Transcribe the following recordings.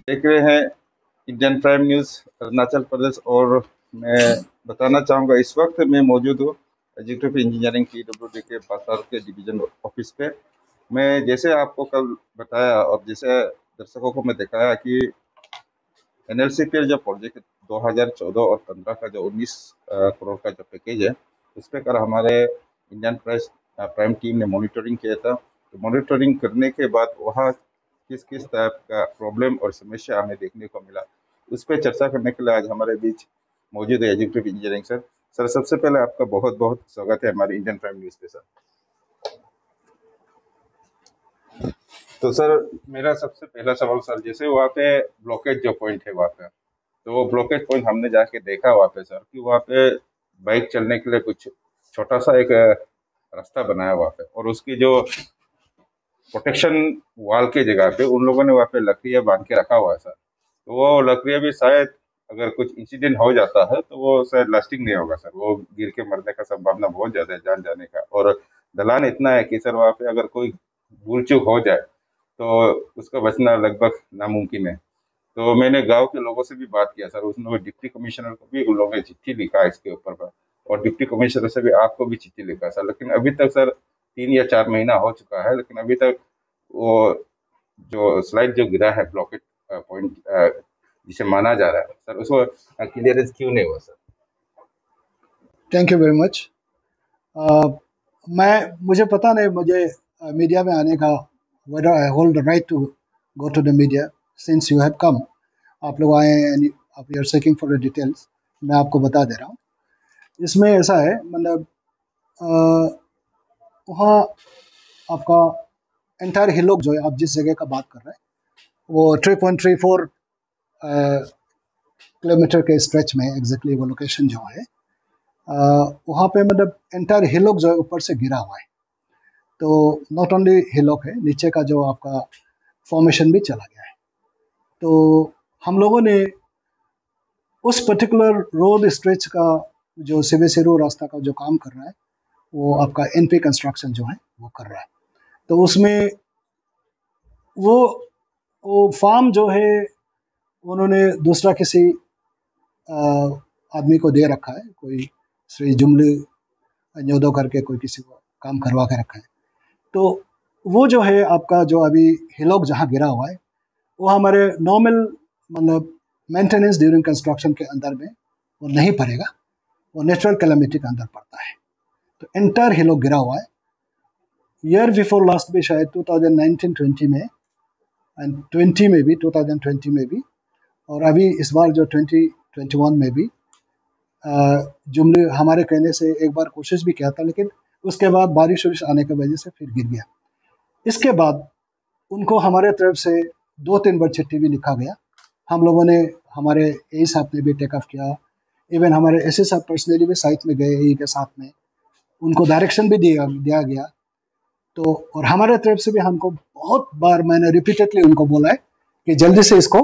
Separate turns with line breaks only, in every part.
देख रहे हैं Indian prime news Arunachal Pradesh. और मैं बताना चाहूँगा, इस वक्त मैं मौजूद हूँ एग्जीक्यूटिव इंजीनियरिंग PWD के बासार के डिवीजन ऑफिस पे। मैं जैसे आपको कल बताया और जैसे दर्शकों को मैं दिखाया कि NLCPL जो प्रोजेक्ट 2014 और 15 का जो 19 करोड़ का जो पैकेज है, उस पर कर हमारे इंडियन प्राइम टीम ने मॉनिटरिंग किया था। तो मॉनिटरिंग करने के बाद वहाँ किस किस टाइप का प्रॉब्लम और समस्या हमें देखने को मिला, उस पर चर्चा करने के लिए आज हमारे बीच मौजूद है एग्जीक्यूटिव इंजीनियरिंग सर। सर, सबसे पहले आपका बहुत बहुत स्वागत है हमारे इंडियन प्राइम न्यूज़ पे सर। तो सर, मेरा सबसे पहला सवाल सर, जैसे वहाँ पे ब्लॉकेज जो पॉइंट है वहाँ पे, तो वो ब्लॉकेज पॉइंट हमने जाके देखा वहाँ पे सर कि वहाँ पे बाइक चलने के लिए कुछ छोटा सा एक रास्ता बनाया वहाँ पे, और उसकी जो प्रोटेक्शन वॉल के जगह पे उन लोगों ने वहाँ पे लकड़ियाँ बांध के रखा हुआ है सर। तो वो लकड़ियाँ भी शायद अगर कुछ इंसिडेंट हो जाता है तो वो शायद लास्टिंग नहीं होगा सर, वो गिर के मरने का संभावना बहुत ज्यादा है, जान जाने का। और ढलान इतना है कि सर वहाँ पे अगर कोई भूल चूक हो जाए तो उसका बचना लगभग नामुमकिन है। तो मैंने गांव के लोगों से भी बात किया सर, उसने डिप्टी कमिश्नर को भी उन लोगों ने चिट्ठी लिखा है इसके ऊपर पर, और डिप्टी कमिश्नर से भी आपको भी चिट्ठी लिखा सर, लेकिन अभी तक सर 3 या 4 महीना हो चुका है, लेकिन अभी तक वो जो स्लाइड जो गिरा है ब्लॉकेट पॉइंट जिसे माना जा रहा है सर, उसको क्लियरेंस क्यों नहीं हुआ sir?
Thank you very much. मुझे पता नहीं, मुझे मीडिया में आने का whether I hold the right to go to the media since you have come। आप लोग आए हैं, आप you are seeking for the details. मैं आपको बता दे रहा हूँ। इसमें ऐसा है, मतलब वहाँ आपका एंटायर हिलोक जो है, आप जिस जगह का बात कर रहे हैं, वो 3.34 किलोमीटर के स्ट्रेच में एग्जैक्टली वो लोकेशन जो है, वहाँ पे मतलब एंटायर हिलोक जो है ऊपर से गिरा हुआ है। तो नॉट ओनली हिलोक है, नीचे का जो आपका फॉर्मेशन भी चला गया है। तो हम लोगों ने उस पर्टिकुलर रोड स्ट्रेच का जो सिवेसिरो रास्ता का जो काम कर रहा है, वो आपका NP कंस्ट्रक्शन जो है वो कर रहा है। तो उसमें वो फार्म जो है उन्होंने दूसरा किसी आदमी को दे रखा है, कोई श्री जुमली न्योदो करके कोई किसी को काम करवा के रखा है। तो वो जो है आपका जो अभी हिलोक जहाँ गिरा हुआ है, वो हमारे नॉर्मल मतलब मेंटेनेंस ड्यूरिंग कंस्ट्रक्शन के अंदर में वो नहीं पड़ेगा, वो नेचुरल कैलेमिटी के अंदर पड़ता है। तो एंटायर हिलोक गिरा हुआ है। ईयर बिफोर लास्ट भी शायद 2019-20 में एंड 20 में भी, 2020 में भी, और अभी इस बार जो 2021 में भी जुमले हमारे कहने से एक बार कोशिश भी किया था, लेकिन उसके बाद बारिश वारिश आने की वजह से फिर गिर गया। इसके बाद उनको हमारे तरफ से 2-3 बार चिट्ठी भी लिखा गया। हम लोगों ने, हमारे ए साहब ने भी टेक ऑफ किया, इवन हमारे एस साहब पर्सनली भी साइट में गए ए के साथ में, उनको डायरेक्शन भी दिया गया। तो और हमारे तरफ से भी हमको बहुत बार मैंने रिपीटेडली उनको बोला है कि जल्दी से इसको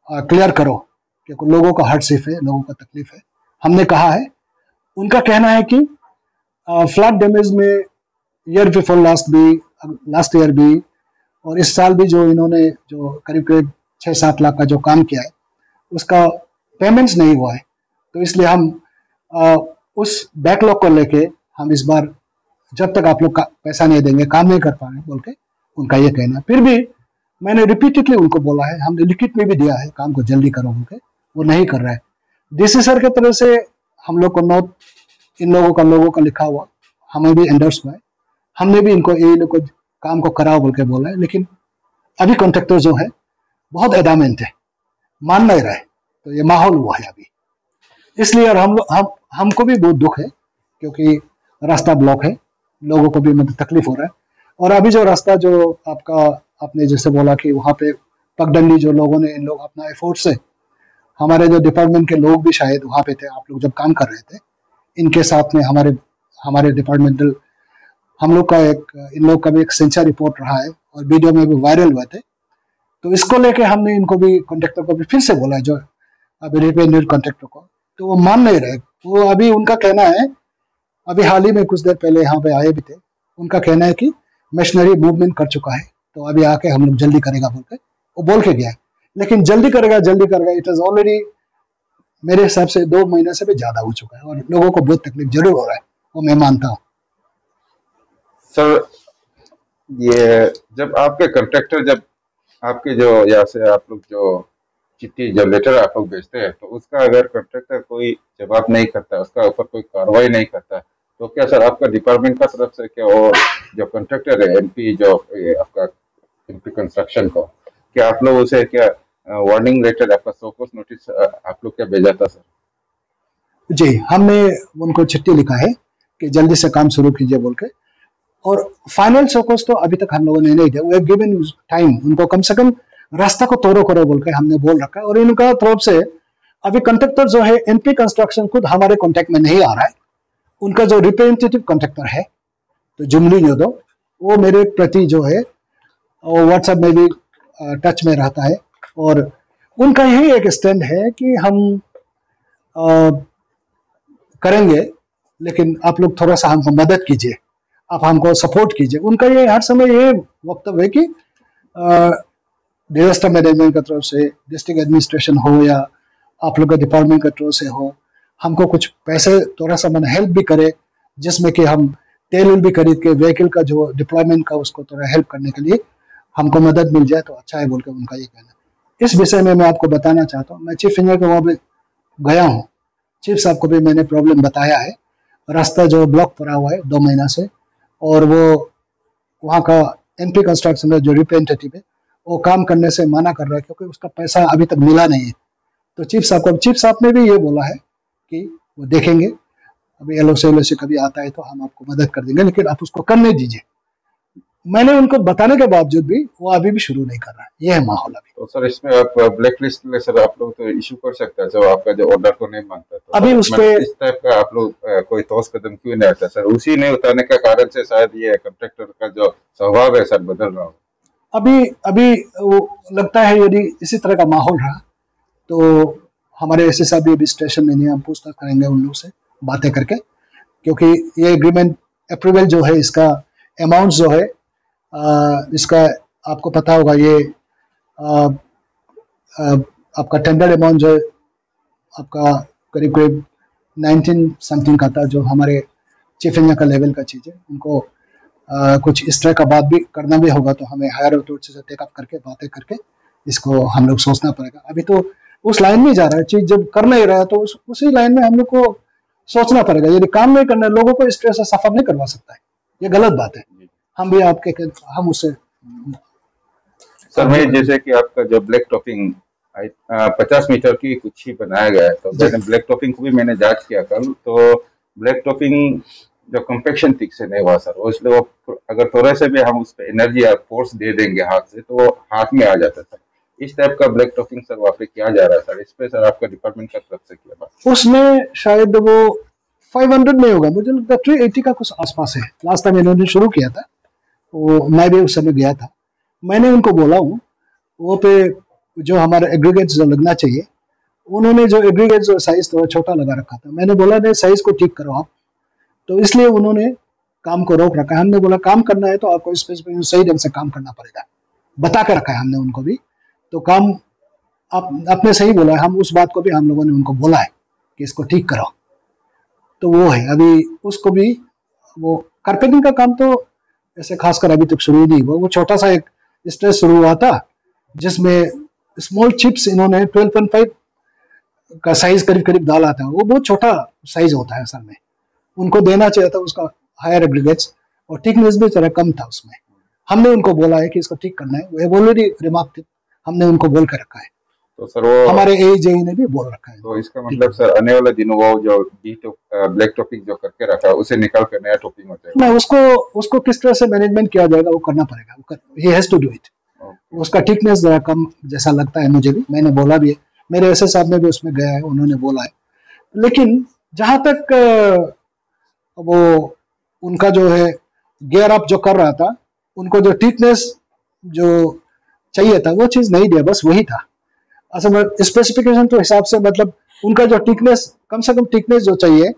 क्लियर करो, क्योंकि लोगों का हर्डशिप है, लोगों का तकलीफ है। हमने कहा है, उनका कहना है कि फ्लड डैमेज में ईयर बिफोर लास्ट ईयर भी और इस साल भी जो इन्होंने जो करीब करीब 6-7 लाख का जो काम किया है, उसका पेमेंट्स नहीं हुआ है। तो इसलिए हम उस बैकलॉग को लेके हम इस बार जब तक आप लोग पैसा नहीं देंगे काम नहीं कर पाएंगे बोल के उनका ये कहना है। फिर भी मैंने रिपीटेडली उनको बोला है, हमने लिखित में भी दिया है, काम को जल्दी करो बोल के, वो नहीं कर रहा है। DC सर के तरफ से हम लोग को नोट इन लोगों का लिखा हुआ हमें भी एंडोर्स हुआ है, हमने भी इनको ये लोग को काम को कराओ बोल के बोला है, लेकिन अभी कॉन्ट्रैक्टर जो है बहुत एडामेंट है, मान नहीं रहे। तो ये माहौल हुआ है अभी, इसलिए और हमको भी बहुत दुख है, क्योंकि रास्ता ब्लॉक है, लोगों को भी मतलब तकलीफ हो रहा है। और अभी जो रास्ता जो आपका, आपने जैसे बोला कि वहाँ पे पगडंडी जो लोगों ने, इन लोग अपना एफर्ट से, हमारे जो डिपार्टमेंट के लोग भी शायद वहाँ पे थे, आप लोग जब काम कर रहे थे, इनके साथ में हमारे डिपार्टमेंटल हम लोग का इन लोग का भी एक सेंसर रिपोर्ट रहा है और वीडियो में भी वायरल हुए थे। तो इसको लेके हमने इनको भी कॉन्ट्रैक्टर को भी फिर से बोला है, जो अभी रिपेयर कॉन्ट्रैक्टर को, तो वो मान नहीं रहे। वो अभी उनका कहना है, अभी हाल ही में कुछ देर पहले यहाँ पे आए भी थे, उनका कहना है कि मशीनरी मूवमेंट कर चुका है, तो अभी आके हम लोग जल्दी करेगा बोल के वो बोल के गया है। लेकिन जल्दी करेगा, इट इज ऑलरेडी मेरे हिसाब से 2 महीने से भी ज्यादा हो चुका है और लोगों को बहुत तकलीफ जरूर हो रहा है, वो मैं मानता हूँ।
सर ये जब आपके कॉन्ट्रैक्टर जब आपके जो यहाँ से आप लोग जो चिट्ठी जो लेटर आप लोग भेजते हैं, तो उसका अगर कॉन्ट्रैक्टर कोई जवाब नहीं करता, उसका ऊपर कोई कार्रवाई नहीं करता, तो क्या सर आपका डिपार्टमेंट का तरफ से क्या वो जो कॉन्ट्रैक्टर है एमपी जो ये आपका एमपी कंस्ट्रक्शन को, क्या आप लोग उसे क्या वार्निंग लेटर आपका शोकॉज नोटिस आप लोग क्या भेजा था सर?
जी, हमने उनको चिट्ठी लिखा है कि जल्दी से काम शुरू कीजिए बोल के, और फाइनल शोकॉज तो अभी तक हम लोगों ने नहीं दिया। वी हैव गिवन टाइम, उनको कम से कम रास्ता को तोड़ो करो बोल के हमने बोल रखा है। और इनका तरफ से अभी कॉन्ट्रैक्टर जो है एनपी कंस्ट्रक्शन खुद हमारे कॉन्टेक्ट में नहीं आ रहा है। उनका जो रिप्रेजेंटेटिव कॉन्ट्रैक्टर है तो जुमली यादव, वो मेरे प्रति जो है व्हाट्सएप में भी टच में रहता है, और उनका यही एक स्टैंड है कि हम करेंगे, लेकिन आप लोग थोड़ा सा हमको मदद कीजिए, आप हमको सपोर्ट कीजिए। उनका ये हर समय ये वक्तव्य है कि डिजास्टर मैनेजमेंट की तरफ से, डिस्ट्रिक्ट एडमिनिस्ट्रेशन हो या आप लोग के डिपार्टमेंट की तरफ से हो, हमको कुछ पैसे थोड़ा सा मन हेल्प भी करे, जिसमें कि हम तेल भी खरीद के व्हीकल का जो डिप्लॉयमेंट का उसको थोड़ा हेल्प करने के लिए हमको मदद मिल जाए तो अच्छा है बोल के उनका ये कहना है। इस विषय में मैं आपको बताना चाहता हूँ, मैं चीफ इंजीनियर के वहाँ पे गया हूँ, चीफ साहब को भी मैंने प्रॉब्लम बताया है, रास्ता जो ब्लॉक पड़ा हुआ है 2 महीना से, और वो वहाँ का एमपी कंस्ट्रक्शन का जो रिप्रेजेंटेटिव है वो काम करने से मना कर रहा है क्योंकि उसका पैसा अभी तक मिला नहीं है। तो चीफ साहब ने भी ये बोला है कि वो देखेंगे, अभी एलओसी कभी आता है तो हम आपको मदद कर देंगे, लेकिन आप उसको करने दीजिए। मैंने उनको बताने के बावजूद भी वो अभी भी शुरू नहीं कर रहा है, ये है माहौल अभी।
तो सर इसमें आप ब्लैक लिस्ट में सर आप लोग तो इशू कर सकते हैं, जब आपका जो ऑर्डर को नहीं मानता तो
अभी उस पे
इस टाइप का आप लोग कोई ठोस कदम क्यों नहीं आता सर? उसी नहीं उठाने के कारण से शायद ये कॉन्ट्रैक्टर का जो स्वभाव है सर बदल रहा हो।
अभी वो लगता है यदि इसी तरह का माहौल रहा तो हमारे एसए साहब भी अभी स्टेशन में नहीं, हम पूछताछ करेंगे उन लोग से बातें करके, क्योंकि ये एग्रीमेंट अप्रूवल जो है इसका अमाउंट जो है इसका आपको पता होगा, ये आपका टेंडर अमाउंट जो है आपका करीब करीब 19 समथिंग का था, जो हमारे चीफ इंजीनियर का लेवल का चीज़ है। उनको कुछ इस तरह का बात भी करना भी होगा तो हमें हायर अथॉरिटी से टेकअप करके बातें करके इसको हम लोग सोचना पड़ेगा। अभी तो उस लाइन में जा रहा है चीज, जब कर नहीं रहा है तो उसी लाइन में हम लोग को सोचना पड़ेगा। यदि काम नहीं करना, लोगों को इस तरह से सफर नहीं करवा सकता है, ये गलत बात है। हम भी हम उससे
सर मैं जैसे कि आपका जो ब्लैक टॉपिंग 50 मीटर की कुछ ही बनाया गया है, तो मैंने ब्लैक टॉपिंग को भी मैंने जांच किया कल, तो ब्लैक टॉपिंग जो कम्पेक्शन ठीक से नहीं हुआ सर, इसलिए वो अगर थोड़े से भी हम उस पर एनर्जी या फोर्स दे देंगे हाथ से तो वो हाथ में आ जाता है। इस टाइप का ब्लैक टॉपिंग सर वहाँ पे किया जा रहा है सर, इस पे सर आपका डिपार्टमेंट का तरफ से किया बात?
उसमें शायद वो 500 नहीं होगा, मुझे लगता है 380 का कुछ आसपास है। लास्ट टाइम इन्होंने शुरू किया था, वो मैं भी उस समय गया था, मैंने उनको बोला हूँ वो पे जो हमारा एग्रीगेट जो लगना चाहिए, उन्होंने जो एग्रीगेट जो साइज थोड़ा छोटा लगा रखा था, मैंने बोला नहीं साइज को ठीक करो आप, तो इसलिए उन्होंने काम को रोक रखा है। हमने बोला काम करना है तो आपको स्पेसिफिकेशन सही ढंग से काम करना पड़ेगा, बता कर रखा है हमने उनको भी, तो काम आपने सही बोला है, हम उस बात को भी हम लोगों ने उनको बोला है कि इसको ठीक करो, तो वो है। अभी उसको भी वो कारपेंटिंग का काम तो ऐसे खासकर अभी तक शुरू नहीं हुआ, वो छोटा सा एक स्टेज शुरू हुआ था जिसमें स्मॉल चिप्स इन्होंने 12.5 का साइज करीब करीब डाला था, वो बहुत छोटा साइज होता है असल में, उनको देना चाहिए था उसका हायर एग्रीगेट्स, और थिकनेस भी जरा कम था उसमें। हमने उनको बोला है कि इसको ठीक करना है, वो ऑलरेडी रिमार्क हमने उनको बोल कर रखा है,
तो सर वो
हमारे एजेई ने भी बोल रखा है।
तो इसका मतलब सर आने वाले दिनों वो जो ब्लैक टॉपिंग जो करके रखा है उसे निकाल कर नया टॉपिंग हो जाएगा
ना, उसको किस तरह से मैनेजमेंट किया जाएगा वो करना पड़ेगा, he has to do it. उसका थिकनेस जरा कम जैसा लगता है मुझे भी, मैंने बोला भी है, मेरे एसए साहब ने भी उसमें गया है, उन्होंने बोला है। लेकिन जहां तक वो उनका जो है गियर अप जो कर रहा था, उनको जो थिकनेस जो चाहिए था वो चीज नहीं दिया, बस वही था असल में स्पेसिफिकेशन तो हिसाब से, मतलब उनका जो थिकनेस कम से कम थिकनेस जो चाहिए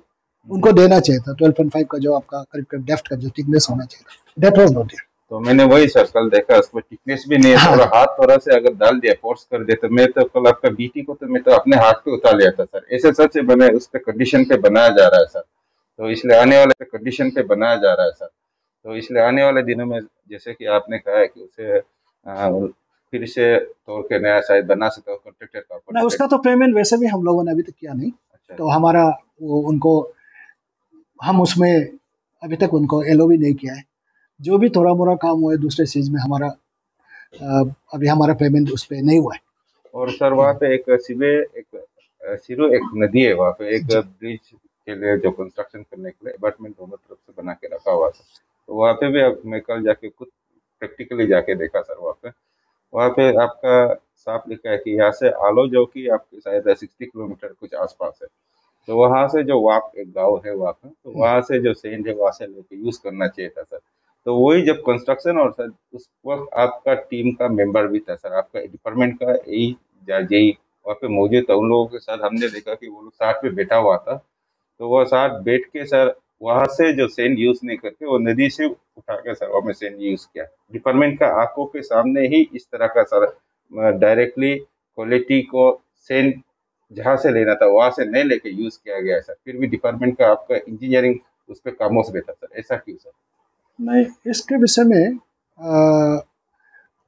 उनको देना चाहिए था 12.5 का, जो आपका करीब करीब डेप्थ का जो थिकनेस होना चाहिए, डेप्थ वाज नॉट देयर।
तो मैंने वही सर कल देखा, उसमें थिकनेस भी नहीं है,
हाँ
थोड़ा हाथ थोड़ा से अगर डाल दिया, फोर्स कर दिया, तो मैं तो कल आपका बीटी को तो मैं तो अपने हाथ पे उतार लिया था सर। ऐसे सच है, बने उस पे कंडीशन पे बनाया जा रहा है सर। तो इसलिए आने वाले कंडीशन पे बनाया जा रहा है सर। तो इसलिए आने वाले दिनों में, जैसे कि आपने कहा है कि उसे फिर से तोड़ के नया शायद बना सकते हो, कॉन्ट्रैक्टर का
ना,
कॉन्ट्रैक्ट।
उसका तो पेमेंट वैसे भी हम लोगों ने अभी तक किया नहीं।
अच्छा
तो
अच्छा।
हमारा वो उनको, हम उसमें अभी तक उनको एलो भी नहीं किया है। जो भी थोड़ा मोड़ा काम हुआ है दूसरे चीज़ में हमारा, अभी हमारा पेमेंट उस पर नहीं हुआ है।
और सर वहाँ पे एक सिवे एक सिरो एक नदी है, वहाँ पे एक
जी।
ब्रिज के लिए जो कंस्ट्रक्शन करने के लिए अपार्टमेंट दोनों तरफ से बना के रखा हुआ था। तो वहाँ पे भी मैं कल जाके खुद प्रैक्टिकली जाके देखा सर। वहाँ पे आपका साफ लिखा है कि यहाँ से आलो, जो कि आपके शायद 60 किलोमीटर कुछ आसपास है। तो वहाँ से जो वाप एक गाँव है वहाँ का, तो
हम्म,
वहाँ से जो सेंड है वहाँ से लेके यूज करना चाहिए था सर। तो वही जब कंस्ट्रक्शन, और सर उस वक्त आपका टीम का मेंबर भी था सर, आपका डिपार्टमेंट का यही जेई वहाँ पे मौजूद था। उन लोगों के साथ हमने देखा कि वो लोग साथ में बैठा हुआ था। तो वो साथ बैठ के सर वहां से जो सेंड यूज नहीं करके वो नदी से उठा के सर वहाँ में सेंड यूज किया। डिपार्टमेंट का आंखों के सामने ही इस तरह का सर डायरेक्टली क्वालिटी को सेंड जहां से लेना था वहां से नहीं लेके यूज किया गया है सर। फिर भी डिपार्टमेंट का आपका इंजीनियरिंग उस पर खामोश बैठा सर, ऐसा क्यों सर?
नहीं, इसके विषय में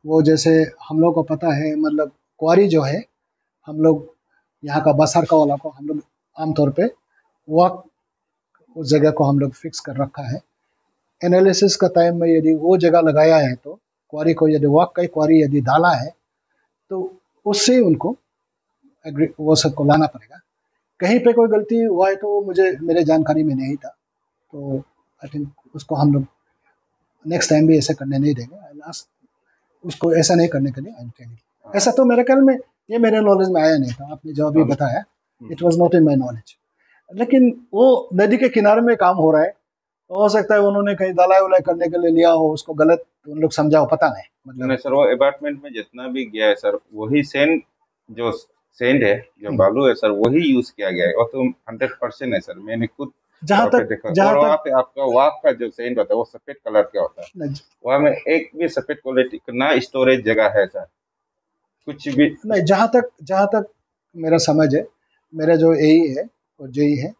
वो जैसे हम लोग को पता है, मतलब क्वारी जो है, हम लोग यहाँ का बसर का वाला को हम लोग आमतौर पे वक्त उस जगह को हम लोग फिक्स कर रखा है। एनालिसिस का टाइम में यदि वो जगह लगाया है तो क्वारी को, यदि वाकई क्वारी यदि डाला है तो उससे उनको वो सबको लाना पड़ेगा। कहीं पे कोई गलती हुआ है तो मुझे मेरे जानकारी में नहीं था। तो आई थिंक उसको हम लोग नेक्स्ट टाइम भी ऐसा करने नहीं देंगे। लास्ट उसको ऐसा नहीं करने के लिए आई टेल यू।
हाँ
ऐसा तो मेरे ख्याल में ये मेरे नॉलेज में आया नहीं था, आपने जो अभी
हाँ।
बताया it was not in my knowledge. लेकिन वो नदी के किनारे में काम हो रहा है, तो हो सकता है उन्होंने कहीं दलाई उलाई करने के लिए लिया हो, उसको गलत उन लोग समझा हो, पता नहीं
नहीं
मतलब।
सर, वो अपार्टमेंट में जितना भी गया है सर, वही सेंड, जो सेंड है, जो
हम्म,
बालू है सर, वही यूज किया गया है। वो तो 100% है सर, मैंने खुद
जहाँ
वहाँ पे
तक
देखा।
जहाँ
और वहाँ
तक
पे आपका वाक का जो सेंड होता है वो सफेद कलर का होता है। वहाँ में एक भी सफेद क्वालिटी ना स्टोरेज जगह है सर, कुछ भी।
नहीं, जहाँ तक मेरा समझ है, मेरा जो एई है और जेई है,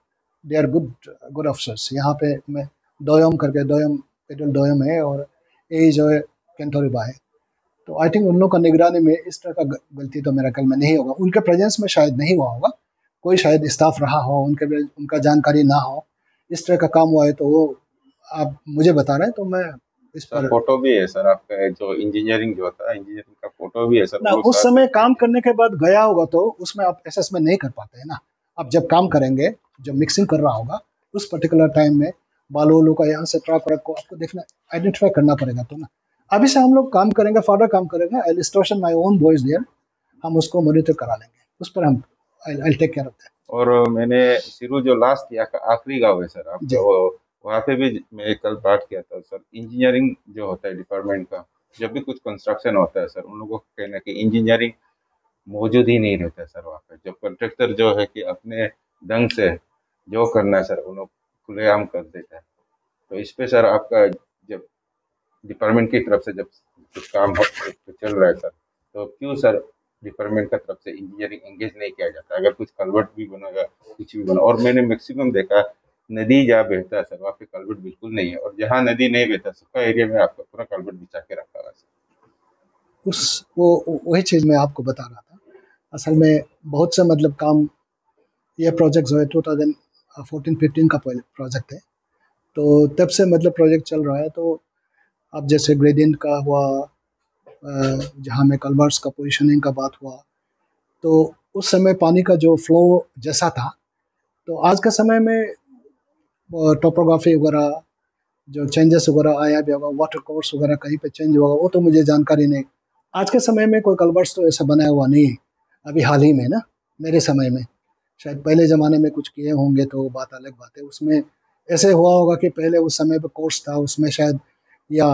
they are good good officers. यहाँ पे मैं दोयम करके, दोयम पेट्रोल दोयम है, और एई जो है केंटोरिबा है। तो आई थिंक उन लोग का निगरानी में इस तरह का गलती तो मेरा ख्याल में नहीं होगा, उनके प्रेजेंस में शायद नहीं हुआ होगा। कोई शायद स्टाफ रहा हो, उनका जानकारी ना हो, इस तरह का काम हुआ है तो वो आप मुझे बता रहे हैं तो मैं इस
सर
पर।
फोटो भी है सर आपका, जो इंजीनियरिंग जो होता है, इंजीनियरिंग का फोटो भी है सर,
ना,
वो लोग
उस
साथ
समय
बैठ
काम
के।
करने के बाद गया होगा तो उसमें आप असेसमेंट नहीं कर पाते हैं ना। आप जब काम करेंगे, जब मिक्सिंग कर रहा होगा उस पर्टिकुलर टाइम में, बालू वालू का यहाँ से ट्रक व्रक को आपको देखना, आइडेंटिफाई करना पड़ेगा तो ना। अभी से हम लोग काम करेंगे, फर्दर काम करेंगे, I station my own boys there, हम उसको मॉनिटर करा लेंगे, उस पर हम I take care of that.
और मैंने सिरू जो लास्ट या का आखिरी गांव है सर आपका,
जी।
वो वहाँ पे भी मैं कल बात किया था सर। इंजीनियरिंग जो होता है डिपार्टमेंट का, जब भी कुछ कंस्ट्रक्शन होता है सर, उन लोगों को कहना कि इंजीनियरिंग मौजूद ही नहीं रहता है सर वहाँ पे। जब कॉन्ट्रैक्टर जो है कि अपने ढंग से जो करना है सर, उन लोग खुलेआम कर देता है। तो इस पे सर आपका, जब डिपार्टमेंट की तरफ से जब कुछ काम चल रहा है सर, तो क्यों सर डिपार्टमेंट का तरफ से इंजीनियरिंग एंगेज नहीं किया जाता? अगर कुछ कलवर्ट भी बनेगा, कुछ भी बना, और मैंने मैक्सिमम देखा नदी जहाँ बहता है सर वहाँ पे कलवर्ट बिल्कुल नहीं है, और जहाँ नदी नहीं बहता सूखा एरिया में आपका पूरा कलवर्ट बिछा के रखा हुआ है सर।
उस वही चीज़ मैं आपको बता रहा था। असल में बहुत से मतलब काम, ये प्रोजेक्ट जो है 2014-15 का प्रोजेक्ट है। तो तब से मतलब प्रोजेक्ट चल रहा है। तो अब जैसे ग्रेडियंट का हुआ, जहाँ में कल्वर्ट्स का पोजीशनिंग का बात हुआ, तो उस समय पानी का जो फ्लो जैसा था, तो आज के समय में टोपोग्राफी वगैरह जो चेंजेस वगैरह आया भी होगा, वाटर कोर्स वगैरह कहीं पे चेंज होगा, वो तो मुझे जानकारी नहीं। आज के समय में कोई कल्वर्ट्स तो ऐसा बनाया हुआ नहीं है अभी हाल ही में ना, मेरे समय में। शायद पहले ज़माने में कुछ किए होंगे तो बात अलग बात है। उसमें ऐसे हुआ होगा कि पहले उस समय पे कोर्स था उसमें शायद, या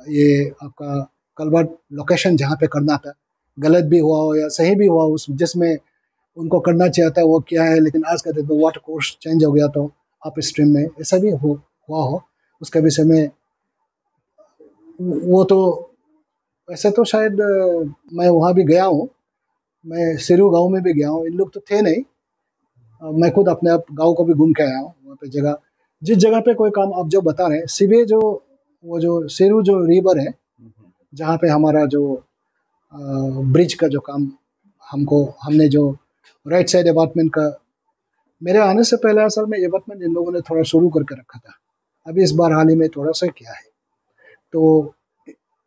ये आपका कलवर्ट लोकेशन जहाँ पे करना था गलत भी हुआ हो या सही भी हुआ, उस जिसमें उनको करना चाहिए था वो क्या है, लेकिन आज का देखो वाटर कोर्स चेंज हो गया तो अप स्ट्रीम में ऐसा भी हुआ हो। उसके विषय में वो तो वैसे तो शायद मैं वहाँ भी गया हूँ, मैं सिरू गांव में भी गया हूँ, इन लोग तो थे नहीं। मैं खुद अपने आप गांव को भी घूम के आया हूँ, वहाँ पे जगह जिस जगह पे कोई काम आप जो बता रहे हैं, सिवे जो वो जो सिरू जो रिवर है, जहाँ पे हमारा जो ब्रिज का जो काम हमको हमने जो राइट साइड अपार्टमेंट का, मेरे आने से पहले असल में ये अपार्टमेंट इन लोगों ने थोड़ा शुरू करके रखा था, अभी इस बार हाल ही में थोड़ा सा किया है। तो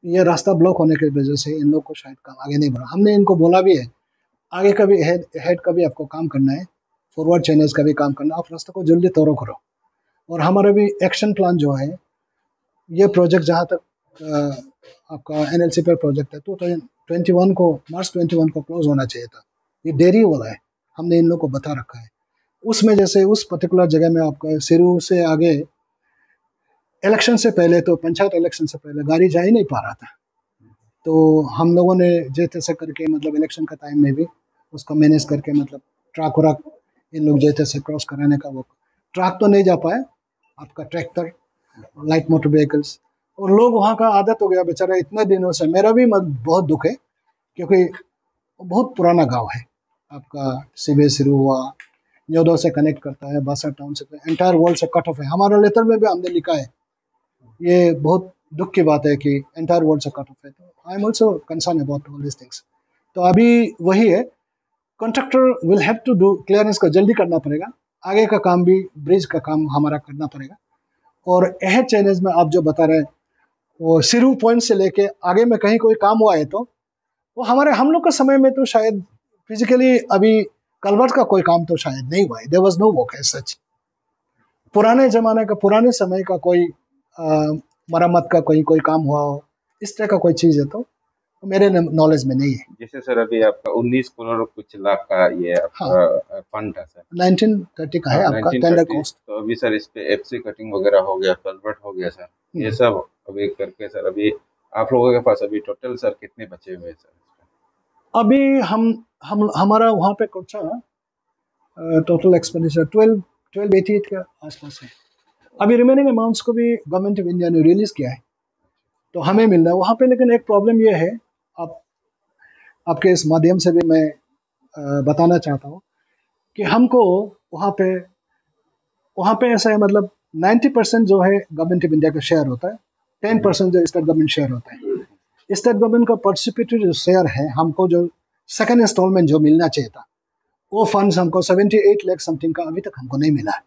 ये रास्ता ब्लॉक होने की वजह से इन लोग को शायद काम आगे नहीं बढ़ा। हमने इनको बोला भी है, आगे का भी हेड हेड का भी आपको काम करना है, फॉरवर्ड चैनल्स का भी काम करना है, आप रास्ते को जल्दी तोड़ो करो। और हमारा भी एक्शन प्लान जो है, ये प्रोजेक्ट जहाँ तक आपका एनएलसी पर प्रोजेक्ट है, तो 21 को मार्च 21 को क्लोज होना चाहिए था, ये देरी वाला है, हमने इन लोग को बता रखा है। उसमें जैसे उस पर्टिकुलर जगह में आपका सिरू से आगे इलेक्शन से पहले, तो पंचायत इलेक्शन से पहले गाड़ी जा ही नहीं पा रहा था। तो हम लोगों ने जैसे तैसे करके मतलब इलेक्शन का टाइम में भी उसको मैनेज करके मतलब ट्रक व्रक इन लोग जैसे तैसे क्रॉस कराने का, वो ट्रक तो नहीं जा पाए, आपका ट्रैक्टर लाइट मोटर व्हीकल्स, और लोग वहाँ का आदत हो गया बेचारा इतने दिनों से। मेरा भी बहुत दुख है, क्योंकि वो बहुत पुराना गांव है आपका, सिबे सिरू हुआ, न्योदो से कनेक्ट करता है, बासा टाउन से एंटायर वर्ल्ड से कट ऑफ है। हमारा लेटर में भी हमने लिखा है, ये बहुत दुख की बात है कि एंटायर वर्ल्ड से कट ऑफ है। तो I am also concern about all this things. तो अभी वही है, contractor will have to do clearance को जल्दी करना पड़ेगा, आगे का काम भी ब्रिज का काम हमारा करना पड़ेगा। और अहद चैलेंज में आप जो बता रहे हैं, वो सिरू पॉइंट से लेके आगे में कहीं कोई काम हुआ है, तो वो हमारे हम लोग का समय में तो शायद फिजिकली अभी कलवर्ट का कोई काम तो शायद नहीं हुआ है, there was no work as such. पुराने जमाने का पुराने समय का कोई मरम्मत का कोई कोई काम हुआ हो, इस तरह का कोई चीज़ है तो मेरे नॉलेज में नहीं है।
जैसे सर अभी आपका 19 करोड़ कुछ लाख का ये
हाँ,
आपका फंड था सर।
1930 का
हाँ,
है आपका टेंडर
1930।
कॉस्ट।
तो अभी सर इस पे एफसी कटिंग वगैरह हो गया, कलवर्ट हो गया सर, ये सब अभी करके सर अभी आप लोगों के पास अभी टोटल सर कितने बचे हुए हैं सर इस पे?
अभी हम हमारा वहाँ पे कुछ टोटल एक्सपेंडिचर 1288 के आसपास है। अभी रिमेनिंग अमाउंट्स को भी गवर्नमेंट ऑफ इंडिया ने रिलीज किया है, तो हमें मिल रहा है वहाँ पे। लेकिन एक प्रॉब्लम ये है, आप आपके इस माध्यम से भी मैं बताना चाहता हूँ कि हमको वहाँ पे वहाँ पे ऐसा है, मतलब 90% जो है गवर्नमेंट ऑफ इंडिया का शेयर होता है, 10% जो स्टेट गवर्नमेंट शेयर होता है। स्टेट गवर्नमेंट का पार्टिसिपेटरी जो शेयर है, हमको जो सेकंड इंस्टॉलमेंट जो मिलना चाहिए था, वो फंड्स हमको 78 लाख समथिंग का अभी तक हमको नहीं मिला है।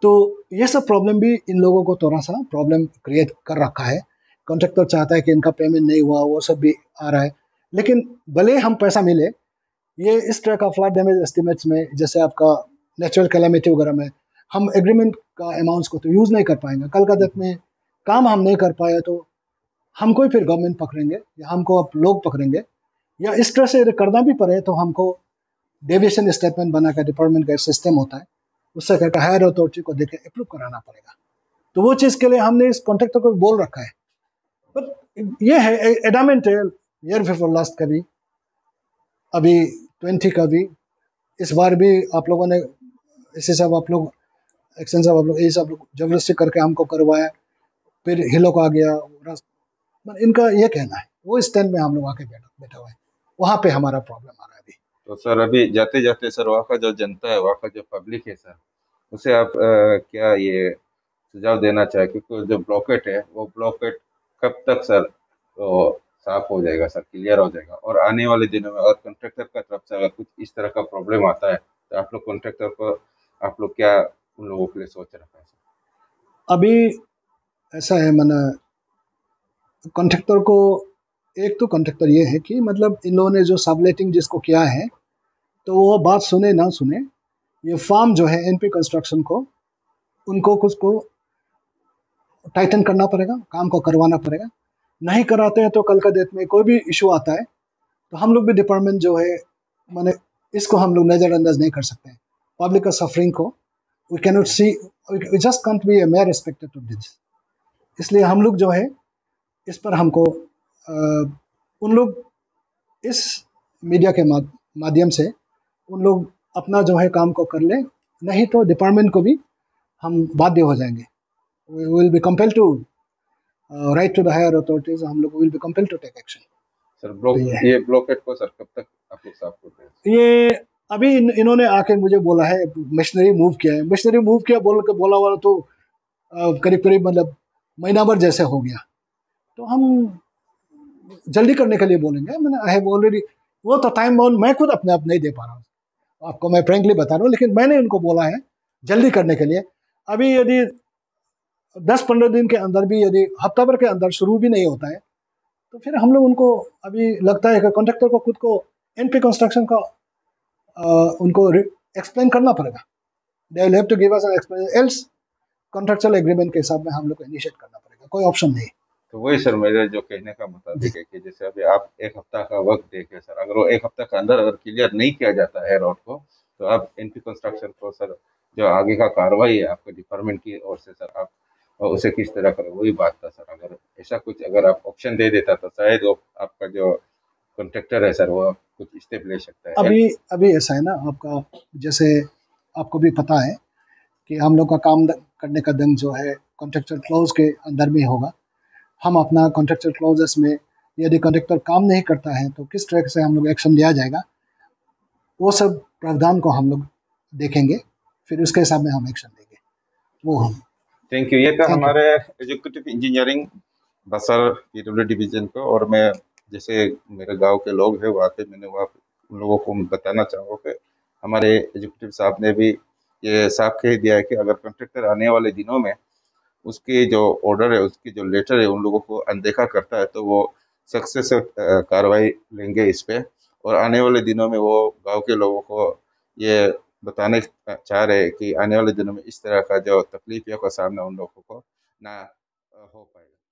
तो ये सब प्रॉब्लम भी इन लोगों को थोड़ा सा प्रॉब्लम क्रिएट कर रखा है। कॉन्ट्रैक्टर चाहता है कि इनका पेमेंट नहीं हुआ, वो सब भी आ रहा है। लेकिन भले हम पैसा मिले, ये इस तरह का फ्लड डैमेज एस्टिमेट्स में, जैसे आपका नेचुरल कैलेमिटी वगैरह में, हम एग्रीमेंट का अमाउंट्स को तो यूज़ नहीं कर पाएंगे। कल का डेट में काम हम नहीं कर पाए तो हमको ही फिर गवर्नमेंट पकड़ेंगे, या हमको अब लोग पकड़ेंगे, या इस तरह से यदि करना भी पड़े तो हमको डेविएशन स्टेटमेंट बना कर, डिपार्टमेंट का एक सिस्टम होता है, उससे कहकर हायर अथॉरिटी को देकर अप्रूव कराना पड़ेगा। तो वो चीज़ के लिए हमने इस कॉन्ट्रैक्टर को बोल रखा है। बट ये है एडामेंट है, ईयर बिफोर लास्ट का भी, अभी 20 का भी, इस बार भी आप लोगों ने इसी सब आप लोग एक्शन सब आप लोग ये सब लोग जबरदस्ती करके हमको करवाया, फिर हिलोक आ गया। इनका ये कहना है, वो स्टैंड में हम लोग आके बैठा हुआ है, वहाँ पे हमारा प्रॉब्लम आ रहा है अभी।
तो सर अभी जाते जाते सर वहाँ का जो जनता है, वहाँ का जो पब्लिक है सर, उसे आप क्या ये सुझाव देना चाहे, क्योंकि जो ब्लॉकेट है वो ब्लॉकेट कब तक सर तो साफ हो जाएगा सर, क्लियर हो जाएगा? और आने वाले दिनों में अगर कॉन्ट्रैक्टर का तरफ से अगर कुछ इस तरह का प्रॉब्लम आता है, तो आप लोग कॉन्ट्रैक्टर को आप लोग क्या उन लोगों के लिए सोच रखा है सर?
अभी ऐसा है, मैंने कॉन्ट्रैक्टर को, एक तो कॉन्ट्रैक्टर ये है कि मतलब इन लोगों ने जो सबलेटिंग जिसको किया है, तो वो बात सुने ना सुने, ये फार्म जो है एनपी कंस्ट्रक्शन को, उनको कुछ को टाइटन करना पड़ेगा, काम को करवाना पड़ेगा। नहीं कराते हैं तो कल का डेट में कोई भी इशू आता है तो हम लोग भी डिपार्टमेंट जो है, माने इसको हम लोग नज़रअंदाज नहीं कर सकते हैं, पब्लिक का सफरिंग को we cannot see, we just can't be a mere spectator of this. इसलिए हम लोग जो है इस पर हमको उन लोग इस मीडिया के माध्यम से उन लोग अपना जो है काम को कर ले, नहीं तो डिपार्टमेंट को भी हम बाध्य हो जाएंगे, we will be compelled to write to the higher authorities, हम लोग will be compelled to take action.
Sir
तो
ये ब्लॉकेट को सर कब तक आप लोग साफ कर रहे हैं?
ये अभी इन्होंने आके मुझे बोला है, मशीनरी मूव किया है, मशीनरी मूव किया बोल के बोला वाला तो करीब करीब मतलब महीना भर जैसे हो गया। तो हम जल्दी करने के लिए बोलेंगे। मैंने आई हैव ऑलरेडी, वो तो टाइम बाउंड मैं खुद अपने आप नहीं दे पा रहा हूँ आपको, मैं फ्रेंकली बता रहा हूँ, लेकिन मैंने उनको बोला है जल्दी करने के लिए। अभी यदि 10-15 दिन के अंदर भी, यदि हफ्ता भर के अंदर शुरू भी नहीं होता है, तो फिर हम लोग उनको, अभी लगता है कि कॉन्ट्रैक्टर को खुद को एनपी कंस्ट्रक्शन का उनको एक्सप्लेन करना पड़ेगा। They will have to give us an explanation, else contractual agreement के हिसाब में हम लोग को इनिशिएट करना पड़ेगा, कोई ऑप्शन नहीं।
तो वही सर मेरे जो कहने का
जी।
मुताबिक है कि जैसे अभी आप एक हफ्ता का वक्त देके सर, अगर वो एक हफ्ता के अंदर अगर क्लियर नहीं किया जाता है रोड को, तो आप एनपी कंस्ट्रक्शन को सर जो आगे का कार्रवाई है आपके डिपार्टमेंट की ओर से सर, आप उसे किस तरह करें, वही बात था सर। अगर ऐसा कुछ अगर आप ऑप्शन दे देता तो शायद वो आपका जो कॉन्ट्रैक्टर है सर वो कुछ स्टेप ले सकता है।
अभी अभी ऐसा है ना आपका, जैसे आपको भी पता है कि हम लोग का काम करने का दंग जो है कॉन्ट्रेक्चुअल क्लॉज के अंदर में होगा। हम अपना कॉन्ट्रेक्चुअल क्लॉजेस में यदि कॉन्ट्रैक्टर काम नहीं करता है तो किस तरह से हम लोग एक्शन लिया जाएगा, वो सब प्रावधान को हम लोग देखेंगे, फिर उसके हिसाब में हम एक्शन लेंगे। वो हम
थैंक यू। ये था
थैंक यू।
हमारे एजुकेटिव इंजीनियरिंग बसर पीडब्ल्यू डिवीजन को, और मैं जैसे मेरे गांव के लोग हैं वहाँ पे, मैंने वहाँ उन लोगों को बताना चाहूँगा कि हमारे एजुकेटिव साहब ने भी ये साफ कह दिया है कि अगर कॉन्ट्रैक्टर आने वाले दिनों में उसकी जो ऑर्डर है, उसकी जो लेटर है, उन लोगों को अनदेखा करता है तो वो सख्त से कार्रवाई लेंगे इस पे। और आने वाले दिनों में वो गांव के लोगों को ये बताने चाह रहे हैं कि आने वाले दिनों में इस तरह का जो तकलीफियों का सामना उन लोगों को ना हो पाएगा।